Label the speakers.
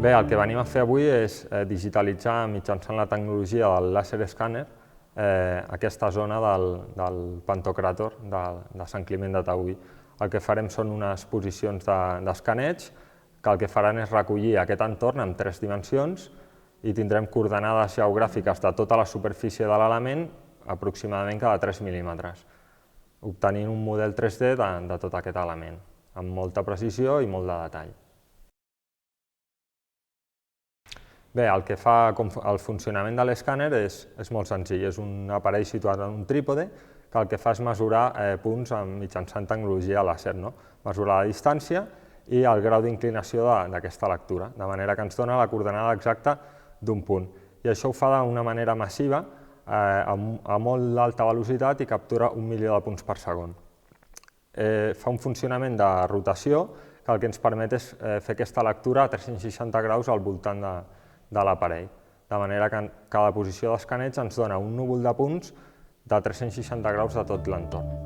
Speaker 1: Bé, el que venim a fer avui és digitalitzar mitjançant la tecnologia del làser escàner aquesta zona del pantocràtor de Sant Climent de Taüll. El que farem són unes posicions d'escaneig que el que faran és recollir aquest entorn en 3 dimensions i tindrem coordenades geogràfiques de tota la superfície de l'element aproximadament cada 3 mil·límetres, obtenint un model 3D de tot aquest element, amb molta precisió i molt de detall. Bé, el que fa el funcionament de l'escàner és molt senzill. És un aparell situat en un trípode que el que fa és mesurar punts mitjançant tecnologia làser, mesurar la distància i el grau d'inclinació d'aquesta lectura, de manera que ens dona la coordenada exacta d'un punt. I això ho fa d'una manera massiva, a molt alta velocitat i captura 1 milió de punts per segon. Fa un funcionament de rotació que el que ens permet és fer aquesta lectura a 360 graus al voltant de l'aparell, de manera que cada posició d'escaneig ens dona un núvol de punts de 360 graus de tot l'entorn.